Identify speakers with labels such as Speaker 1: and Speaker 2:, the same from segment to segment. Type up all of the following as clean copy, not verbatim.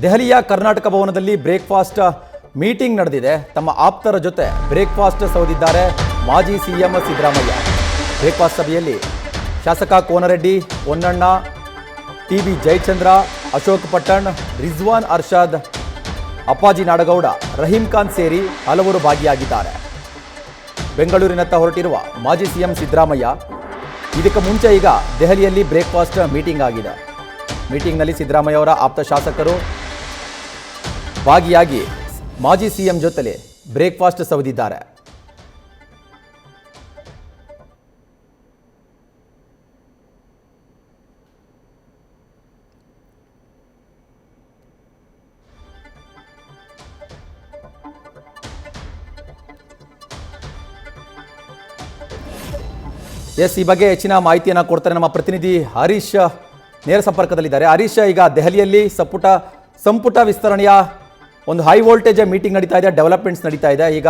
Speaker 1: ದೆಹಲಿಯ ಕರ್ನಾಟಕ ಭವನದಲ್ಲಿ breakfast meeting ನಡೆದಿದೆ. ತಮ್ಮ ಆಪ್ತರ ಜೊತೆ ಬ್ರೇಕ್ಫಾಸ್ಟ್ ಸೌದಿದ್ದಾರೆ ಮಾಜಿ ಸಿಎಂ ಸಿದ್ದರಾಮಯ್ಯ. ಬ್ರೇಕ್ಫಾಸ್ಟ್ ಸಭೆಯಲ್ಲಿ ಶಾಸಕ ಕೋನರೆಡ್ಡಿ, ಹೊನ್ನಣ್ಣ, ಟಿಬಿ ಜಯಚಂದ್ರ, ಅಶೋಕ್ ಪಟ್ಟಣ್, ರಿಜ್ವಾನ್ ಅರ್ಷದ್, ಅಪ್ಪಾಜಿ ನಾಡಗೌಡ, ರಹೀಂ ಖಾನ್ ಸೇರಿ ಹಲವರು ಭಾಗಿಯಾಗಿದ್ದಾರೆ. ಬೆಂಗಳೂರಿನತ್ತ ಹೊರಟಿರುವ ಮಾಜಿ ಸಿಎಂ ಸಿದ್ದರಾಮಯ್ಯ ಇದಕ್ಕೆ ಮುಂಚೆ ಈಗ ದೆಹಲಿಯಲ್ಲಿ ಬ್ರೇಕ್ಫಾಸ್ಟ್ ಮೀಟಿಂಗ್ ಆಗಿದೆ. ಮೀಟಿಂಗ್ನಲ್ಲಿ ಸಿದ್ದರಾಮಯ್ಯ ಅವರ ಆಪ್ತ ಶಾಸಕರು ಭಾಗಿಯಾಗಿ ಮಾಜಿ ಸಿಎಂ ಜೊತೆಲಿ ಬ್ರೇಕ್ಫಾಸ್ಟ್ ಸವದಿದ್ದಾರೆ. ಈ ಬಗ್ಗೆ ಹೆಚ್ಚಿನ ಮಾಹಿತಿಯನ್ನು ಕೊಡ್ತಾರೆ ನಮ್ಮ ಪ್ರತಿನಿಧಿ ಹರೀಶ್, ನೇರ ಸಂಪರ್ಕದಲ್ಲಿದ್ದಾರೆ. ಹರೀಶ್, ಈಗ ದೆಹಲಿಯಲ್ಲಿ ಸಂಪುಟ ವಿಸ್ತರಣೆಯ ಒಂದು ಹೈ ವೋಲ್ಟೇಜ್ ಮೀಟಿಂಗ್ ನಡೀತಾ ಇದೆ, ಡೆವಲಪ್ಮೆಂಟ್ಸ್ ನಡೀತಾ ಇದೆ. ಈಗ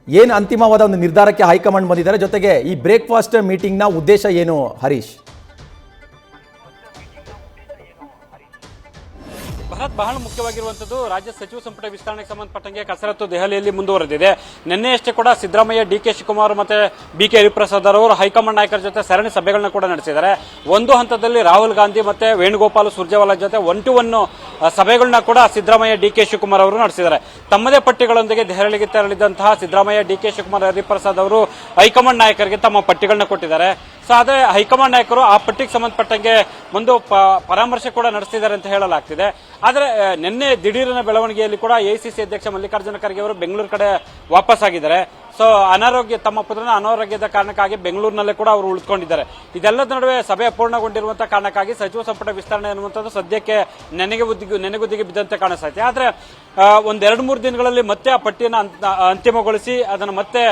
Speaker 1: ಏನು ಅಂತಿಮವಾದ ಒಂದು ನಿರ್ಧಾರಕ್ಕೆ ಹೈಕಮಾಂಡ್ ಬಂದಿದ್ದಾರೆ? ಜೊತೆಗೆ ಈ ಬ್ರೇಕ್ಫಾಸ್ಟ್ ಮೀಟಿಂಗ್ನ ಉದ್ದೇಶ ಏನು ಹರೀಶ್?
Speaker 2: ಬಹಳ ಮುಖ್ಯವಾಗಿರುವಂತದ್ದು ರಾಜ್ಯ ಸಚಿವ ಸಂಪುಟ ವಿಸ್ತರಣೆಗೆ ಸಂಬಂಧಪಟ್ಟಂಗೆ ಕಸರತ್ತು ದೆಹಲಿಯಲ್ಲಿ ಮುಂದುವರೆದಿದೆ. ನಿನ್ನೆಯಷ್ಟೇ ಕೂಡ ಸಿದ್ದರಾಮಯ್ಯ, ಡಿಕೆ ಶಿವಕುಮಾರ್ ಮತ್ತೆ ಬಿಕೆ ಹರಿಪ್ರಸಾದ್ ಅವರು ಹೈಕಮಾಂಡ್ ನಾಯಕರ ಜೊತೆ ಸರಣಿ ಸಭೆಗಳನ್ನ ಕೂಡ ನಡೆಸಿದ್ದಾರೆ. ಒಂದು ಹಂತದಲ್ಲಿ ರಾಹುಲ್ ಗಾಂಧಿ ಮತ್ತೆ ವೇಣುಗೋಪಾಲ್ ಸುರ್ಜೇವಾಲಾ ಜೊತೆ 1-to-1 ಸಭೆಗಳನ್ನ ಕೂಡ ಸಿದ್ದರಾಮಯ್ಯ, ಡಿಕೆ ಶಿವಕುಮಾರ್ ಅವರು ನಡೆಸಿದ್ದಾರೆ. ತಮ್ಮದೇ ಪಟ್ಟಿಗಳೊಂದಿಗೆ ದೆಹಲಿಗೆ ತೆರಳಿದಂತಹ ಸಿದ್ದರಾಮಯ್ಯ, ಡಿಕೆ ಶಿವಕುಮಾರ್, ಹರಿಪ್ರಸಾದ್ ಅವರು ಹೈಕಮಾಂಡ್ ನಾಯಕರಿಗೆ ತಮ್ಮ ಪಟ್ಟಿಗಳನ್ನ ಕೊಟ್ಟಿದ್ದಾರೆ. ಸೊ ಅದೇ ಹೈಕಮಾಂಡ್ ನಾಯಕರು ಆ ಪಟ್ಟಿಗೆ ಸಂಬಂಧಪಟ್ಟಂಗೆ ಒಂದು ಪರಾಮರ್ಶೆ ಕೂಡ ನಡೆಸಿದ್ದಾರೆ ಅಂತ ಹೇಳಲಾಗ್ತಿದೆ. ಆದರೆ ನಿನ್ನೆ ದಿಢೀರಿನ ಬೆಳವಣಿಗೆಯಲ್ಲಿ ಕೂಡ ಎಐಸಿಸಿ ಅಧ್ಯಕ್ಷ ಮಲ್ಲಿಕಾರ್ಜುನ ಖರ್ಗೆ ಅವರು ಬೆಂಗಳೂರು ಕಡೆ ವಾಪಸ್ ಆಗಿದ್ದಾರೆ. ಸೊ ತಮ್ಮ ಪುತ್ರನ ಅನಾರೋಗ್ಯದ ಕಾರಣಕ್ಕಾಗಿ ಬೆಂಗಳೂರಿನಲ್ಲೇ ಕೂಡ ಅವರು ಉಳಿದುಕೊಂಡಿದ್ದಾರೆ. ಇದೆಲ್ಲದ ನಡುವೆ ಸಭೆ ಅಪೂರ್ಣಗೊಂಡಿರುವಂತಹ ಕಾರಣಕ್ಕಾಗಿ ಸಚಿವ ಸಂಪುಟ ವಿಸ್ತರಣೆ ಅನ್ನುವಂಥದ್ದು ಸದ್ಯಕ್ಕೆ ನೆನೆಗುದಿಗೆ ಬಿದ್ದಂತೆ ಕಾಣಿಸ್ತೈತೆ. ಆದ್ರೆ 1-2-3 ದಿನಗಳಲ್ಲಿ ಮತ್ತೆ ಆ ಪಟ್ಟಿಯನ್ನು ಅಂತಿಮಗೊಳಿಸಿ ಅದನ್ನು ಮತ್ತೆ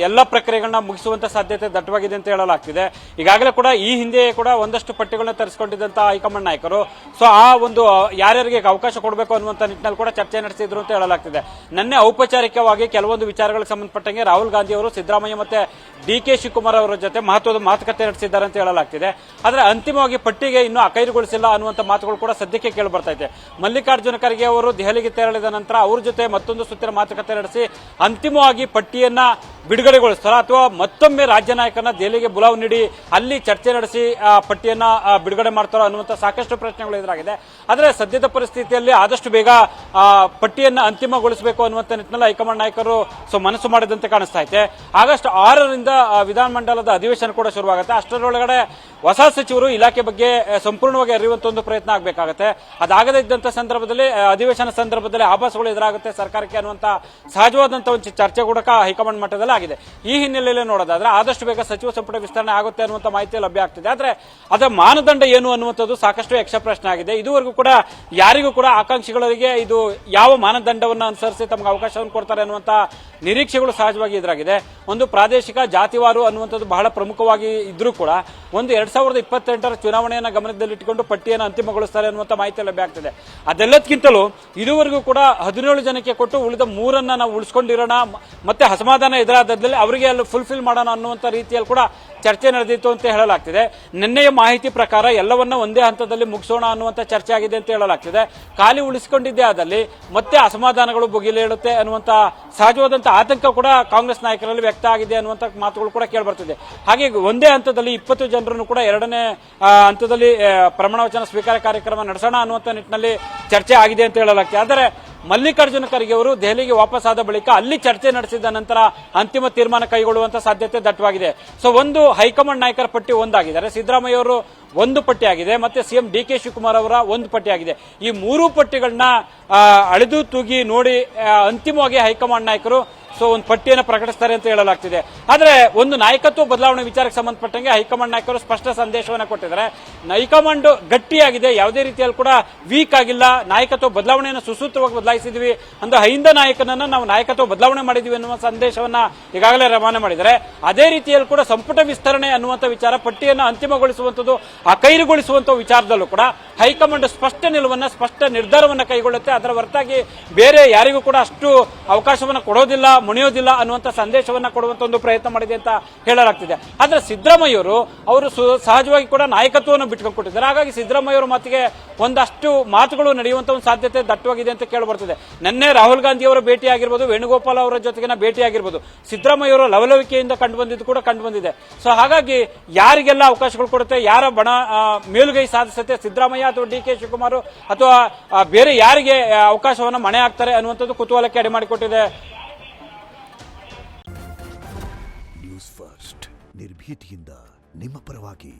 Speaker 2: ಎಲ್ಲ ಪ್ರಕ್ರಿಯೆಗಳನ್ನ ಮುಗಿಸುವಂತ ಸಾಧ್ಯತೆ ದಟ್ಟವಾಗಿದೆ ಅಂತ ಹೇಳಲಾಗ್ತಿದೆ. ಈಗಾಗಲೇ ಕೂಡ ಈ ಹಿಂದೆ ಕೂಡ ಒಂದಷ್ಟು ಪಟ್ಟಿಗಳನ್ನ ತರಿಸಿಕೊಂಡಿದ್ದಂತಹ ಹೈಕಮಾಂಡ್ ನಾಯಕರು ಸೊ ಆ ಒಂದು ಯಾರ್ಯಾರಿಗೆ ಅವಕಾಶ ಕೊಡಬೇಕು ಅನ್ನುವಂತ ನಿಟ್ಟಿನಲ್ಲಿ ಕೂಡ ಚರ್ಚೆ ನಡೆಸಿದ್ರು ಅಂತ ಹೇಳಲಾಗ್ತಿದೆ. ನಿನ್ನೆ ಔಪಚಾರಿಕವಾಗಿ ಕೆಲವೊಂದು ವಿಚಾರಗಳಿಗೆ ಸಂಬಂಧಪಟ್ಟಂಗೆ ರಾಹುಲ್ ಗಾಂಧಿ ಅವರು ಸಿದ್ದರಾಮಯ್ಯ ಮತ್ತೆ ಡಿಕೆ ಶಿವಕುಮಾರ್ ಅವರ ಜೊತೆ ಮಹತ್ವದ ಮಾತುಕತೆ ನಡೆಸಿದ್ದಾರೆ ಅಂತ ಹೇಳಲಾಗ್ತಿದೆ. ಆದ್ರೆ ಅಂತಿಮವಾಗಿ ಪಟ್ಟಿಗೆ ಇನ್ನೂ ಅಕೈರುಗೊಳಿಸಿಲ್ಲ ಅನ್ನುವಂತ ಮಾತುಗಳು ಕೂಡ ಸದ್ಯಕ್ಕೆ ಕೇಳಿ ಬರ್ತಾ ಇದೆ. ಮಲ್ಲಿಕಾರ್ಜುನ ಖರ್ಗೆ ಅವರು ದೆಹಲಿಗೆ ತೆರಳಿದ ನಂತರ ಅವ್ರ ಜೊತೆ ಮತ್ತೊಂದು ಸುತ್ತಿನ ಮಾತುಕತೆ ನಡೆಸಿ ಅಂತಿಮವಾಗಿ ಪಟ್ಟಿಯನ್ನ ಬಿಡುಗಡೆಗೊಳಿಸ್ತಾರ ಅಥವಾ ಮತ್ತೊಮ್ಮೆ ರಾಜ್ಯ ನಾಯಕರನ್ನ ದೆಹಲಿಗೆ ಬುಲಾವ್ ನೀಡಿ ಅಲ್ಲಿ ಚರ್ಚೆ ನಡೆಸಿ ಪಟ್ಟಿಯನ್ನ ಬಿಡುಗಡೆ ಮಾಡ್ತಾರೋ ಅನ್ನುವಂತ ಸಾಕಷ್ಟು ಪ್ರಶ್ನೆಗಳು ಎದುರಾಗಿದೆ. ಆದರೆ ಸದ್ಯದ ಪರಿಸ್ಥಿತಿಯಲ್ಲಿ ಆದಷ್ಟು ಬೇಗ ಪಟ್ಟಿಯನ್ನ ಅಂತಿಮಗೊಳಿಸಬೇಕು ಅನ್ನುವಂತ ನಿಟ್ಟಿನಲ್ಲಿ ಹೈಕಮಾಂಡ್ ನಾಯಕರು ಮನಸ್ಸು ಮಾಡಿದಂತೆ ಕಾಣಿಸ್ತಾ ಇದೆ. ಆಗಸ್ಟ್ 6ರಿಂದ ವಿಧಾನಮಂಡಲದ ಅಧಿವೇಶನ ಕೂಡ ಶುರುವಾಗುತ್ತೆ. ಅಷ್ಟರೊಳಗಡೆ ಹೊಸ ಸಚಿವರು ಇಲಾಖೆ ಬಗ್ಗೆ ಸಂಪೂರ್ಣವಾಗಿ ಅರಿಯುವಂತ ಒಂದು ಪ್ರಯತ್ನ ಆಗಬೇಕಾಗುತ್ತೆ. ಅದಾಗದೇ ಇದ್ದಂತ ಸಂದರ್ಭದಲ್ಲಿ ಅಧಿವೇಶನ ಸಂದರ್ಭದಲ್ಲಿ ಆಭಾಸಗಳು ಎದುರಾಗುತ್ತೆ ಸರ್ಕಾರಕ್ಕೆ ಅನ್ನುವಂತ ಸಹಜವಾದಂತಹ ಒಂದು ಚರ್ಚೆ ಕೂಡ ಹೈಕಮಾಂಡ್ ಮಟ್ಟದಲ್ಲಿ ಆಗಿದೆ. ಈ ಹಿನ್ನೆಲೆಯಲ್ಲಿ ನೋಡೋದಾದ್ರೆ ಆದಷ್ಟು ಬೇಗ ಸಚಿವ ಸಂಪುಟ ವಿಸ್ತರಣೆ ಆಗುತ್ತೆ ಅನ್ನುವಂತ ಮಾಹಿತಿ ಲಭ್ಯ ಆಗ್ತಿದೆ. ಆದ್ರೆ ಅದರ ಮಾನದಂಡ ಏನು ಅನ್ನುವಂಥದ್ದು ಸಾಕಷ್ಟು ಯಕ್ಷ ಪ್ರಶ್ನೆ ಆಗಿದೆ. ಇದುವರೆಗೂ ಕೂಡ ಯಾರಿಗೂ ಕೂಡ ಆಕಾಂಕ್ಷಿಗಳಿಗೆ ಇದು ಯಾವ ಮಾನದಂಡವನ್ನು ಅನುಸರಿಸಿ ತಮಗೆ ಅವಕಾಶವನ್ನು ಕೊಡ್ತಾರೆ ಅನ್ನುವಂತ ನಿರೀಕ್ಷೆಗಳು ಸಹಜವಾಗಿ ಎದುರಾಗಿದೆ. ಒಂದು ಪ್ರಾದೇಶಿಕ ಜಾತಿವಾರು ಅನ್ನುವಂಥದ್ದು ಬಹಳ ಪ್ರಮುಖವಾಗಿ ಇದ್ರೂ ಕೂಡ ಒಂದು 2028ರ ಚುನಾವಣೆಯನ್ನು ಗಮನದಲ್ಲಿಟ್ಟುಕೊಂಡು ಪಟ್ಟಿಯನ್ನು ಅಂತಿಮಗೊಳಿಸ್ತಾರೆ ಅನ್ನುವಂಥ ಮಾಹಿತಿ ಲಭ್ಯ ಆಗ್ತಿದೆ. ಅದೆಲ್ಲದಕ್ಕಿಂತಲೂ ಇದುವರೆಗೂ ಕೂಡ 17 ಜನಕ್ಕೆ ಕೊಟ್ಟು ಉಳಿದ 3 ನಾವು ಉಳಿಸ್ಕೊಂಡಿರೋಣ, ಮತ್ತೆ ಅಸಮಾಧಾನ ಎದುರಾದಲ್ಲಿ ಅವರಿಗೆ ಅಲ್ಲಿ ಫುಲ್ಫಿಲ್ ಮಾಡೋಣ ಅನ್ನುವಂಥ ರೀತಿಯಲ್ಲಿ ಕೂಡ ಚರ್ಚೆ ನಡೆದಿತ್ತು ಅಂತ ಹೇಳಲಾಗ್ತಿದೆ. ನಿನ್ನೆಯ ಮಾಹಿತಿ ಪ್ರಕಾರ ಎಲ್ಲವನ್ನ ಒಂದೇ ಹಂತದಲ್ಲಿ ಮುಗಿಸೋಣ ಅನ್ನುವಂಥ ಚರ್ಚೆ ಆಗಿದೆ ಅಂತ ಹೇಳಲಾಗ್ತಿದೆ. ಖಾಲಿ ಉಳಿಸಿಕೊಂಡಿದ್ದೇ ಆದಲ್ಲಿ ಮತ್ತೆ ಅಸಮಾಧಾನಗಳು ಬುಗಿಲೇಳುತ್ತೆ ಅನ್ನುವಂಥ ಸಹಜವಾದಂಥ ಆತಂಕ ಕೂಡ ಕಾಂಗ್ರೆಸ್ ನಾಯಕರಲ್ಲಿ ವ್ಯಕ್ತ ಆಗಿದೆ ಅನ್ನುವಂಥ ಮಾತುಗಳು ಕೂಡ ಕೇಳಿಬರ್ತಿದೆ. ಹಾಗೆ ಒಂದೇ ಹಂತದಲ್ಲಿ 20 ಜನರನ್ನು ಕೂಡ 2ನೇ ಹಂತದಲ್ಲಿ ಪ್ರಮಾಣ ವಚನ ಸ್ವೀಕಾರ ಕಾರ್ಯಕ್ರಮ ನಡೆಸೋಣ ಅನ್ನುವಂಥ ನಿಟ್ಟಿನಲ್ಲಿ ಚರ್ಚೆ ಆಗಿದೆ ಅಂತ ಹೇಳಲಾಗ್ತಿದೆ. ಆದರೆ ಮಲ್ಲಿಕಾರ್ಜುನ ಖರ್ಗೆ ಅವರು ದೆಹಲಿಗೆ ವಾಪಸ್ ಆದ ಬಳಿಕ ಅಲ್ಲಿ ಚರ್ಚೆ ನಡೆಸಿದ ನಂತರ ಅಂತಿಮ ತೀರ್ಮಾನ ಕೈಗೊಳ್ಳುವಂತ ಸಾಧ್ಯತೆ ದಟ್ಟವಾಗಿದೆ. ಸೊ ಒಂದು ಹೈಕಮಾಂಡ್ ನಾಯಕರ ಪಟ್ಟಿ ಒಂದಾಗಿದ್ದಾರೆ, ಸಿದ್ದರಾಮಯ್ಯ ಅವರು ಒಂದು ಪಟ್ಟಿ ಆಗಿದೆ, ಮತ್ತೆ ಸಿಎಂ ಡಿಕೆ ಶಿವಕುಮಾರ್ ಅವರ ಒಂದು ಪಟ್ಟಿ ಆಗಿದೆ. ಈ 3 ಪಟ್ಟಿಗಳನ್ನ ಅಳೆದು ತೂಗಿ ನೋಡಿ ಅಂತಿಮವಾಗಿ ಹೈಕಮಾಂಡ್ ನಾಯಕರು ಒಂದು ಪಟ್ಟಿಯನ್ನು ಪ್ರಕಟಿಸ್ತಾರೆ ಅಂತ ಹೇಳಲಾಗ್ತಿದೆ. ಆದರೆ ಒಂದು ನಾಯಕತ್ವ ಬದಲಾವಣೆ ವಿಚಾರಕ್ಕೆ ಸಂಬಂಧಪಟ್ಟಂಗೆ ಹೈಕಮಾಂಡ್ ನಾಯಕರು ಸ್ಪಷ್ಟ ಸಂದೇಶವನ್ನು ಕೊಟ್ಟಿದ್ದಾರೆ. ಹೈಕಮಾಂಡ್ ಗಟ್ಟಿಯಾಗಿದೆ, ಯಾವುದೇ ರೀತಿಯಲ್ಲಿ ಕೂಡ ವೀಕ್ ಆಗಿಲ್ಲ, ನಾಯಕತ್ವ ಬದಲಾವಣೆಯನ್ನು ಸುಸೂತ್ರವಾಗಿ ಬದಲಾಯಿಸಿದ್ವಿ ಅಂದ್ರೆ ಹೈಂದ ನಾಯಕನನ್ನ ನಾವು ನಾಯಕತ್ವ ಬದಲಾವಣೆ ಮಾಡಿದ್ವಿ ಅನ್ನುವ ಸಂದೇಶವನ್ನ ಈಗಾಗಲೇ ರವಾನೆ ಮಾಡಿದ್ದಾರೆ. ಅದೇ ರೀತಿಯಲ್ಲಿ ಕೂಡ ಸಂಪುಟ ವಿಸ್ತರಣೆ ಅನ್ನುವಂಥ ವಿಚಾರ, ಪಟ್ಟಿಯನ್ನು ಅಂತಿಮಗೊಳಿಸುವಂಥದ್ದು, ಅಕೈರುಗೊಳಿಸುವಂತಹ ವಿಚಾರದಲ್ಲೂ ಕೂಡ ಹೈಕಮಾಂಡ್ ಸ್ಪಷ್ಟ ನಿಲುವನ್ನ, ಸ್ಪಷ್ಟ ನಿರ್ಧಾರವನ್ನು ಕೈಗೊಳ್ಳುತ್ತೆ. ಅದರ ಹೊರತಾಗಿ ಬೇರೆ ಯಾರಿಗೂ ಕೂಡ ಅಷ್ಟು ಅವಕಾಶವನ್ನು ಕೊಡೋದಿಲ್ಲ ಮುಣಿಯೋದಿಲ್ಲ ಅನ್ನುವಂಥ ಸಂದೇಶವನ್ನ ಕೊಡುವಂತ ಒಂದು ಪ್ರಯತ್ನ ಮಾಡಿದೆ ಅಂತ ಹೇಳಲಾಗ್ತಿದೆ. ಆದ್ರೆ ಸಿದ್ದರಾಮಯ್ಯವರು ಅವರು ಸಹಜವಾಗಿ ಕೂಡ ನಾಯಕತ್ವವನ್ನು ಬಿಟ್ಕೊಂಡ್ಕೊಟ್ಟಿದ್ದಾರೆ. ಹಾಗಾಗಿ ಸಿದ್ದರಾಮಯ್ಯವ್ರ ಮಾತಿಗೆ ಒಂದಷ್ಟು ಮಾತುಗಳು ನಡೆಯುವಂತ ಒಂದು ಸಾಧ್ಯತೆ ದಟ್ಟವಾಗಿದೆ ಅಂತ ಕೇಳಬರ್ತಿದೆ. ನಿನ್ನೆ ರಾಹುಲ್ ಗಾಂಧಿ ಅವರ ಭೇಟಿ ಆಗಿರ್ಬೋದು, ವೇಣುಗೋಪಾಲ್ ಅವರ ಜೊತೆಗಿನ ಭೇಟಿ ಆಗಿರ್ಬೋದು, ಸಿದ್ದರಾಮಯ್ಯವರು ಲವಲವಿಕೆಯಿಂದ ಕಂಡು ಬಂದಿದೆ. ಸೊ ಹಾಗಾಗಿ ಯಾರಿಗೆಲ್ಲ ಅವಕಾಶಗಳು ಕೊಡುತ್ತೆ, ಯಾರ ಬಣ ಮೇಲುಗೈ ಸಾಧಿಸುತ್ತೆ, ಸಿದ್ದರಾಮಯ್ಯ ಅಥವಾ ಡಿ ಕೆ ಶಿವಕುಮಾರ್ ಅಥವಾ ಬೇರೆ ಯಾರಿಗೆ ಅವಕಾಶವನ್ನು ಮಣೆ ಹಾಕ್ತಾರೆ ಅನ್ನುವಂಥದ್ದು ಕುತೂಹಲಕ್ಕೆ ಅಡಿ ಮಾಡಿಕೊಟ್ಟಿದೆ.
Speaker 3: ನ್ಯೂಸ್ ಫಸ್ಟ್ ನಿರ್ಭೀತಿಯಿಂದ ನಿಮ್ಮ ಪರವಾಗಿ.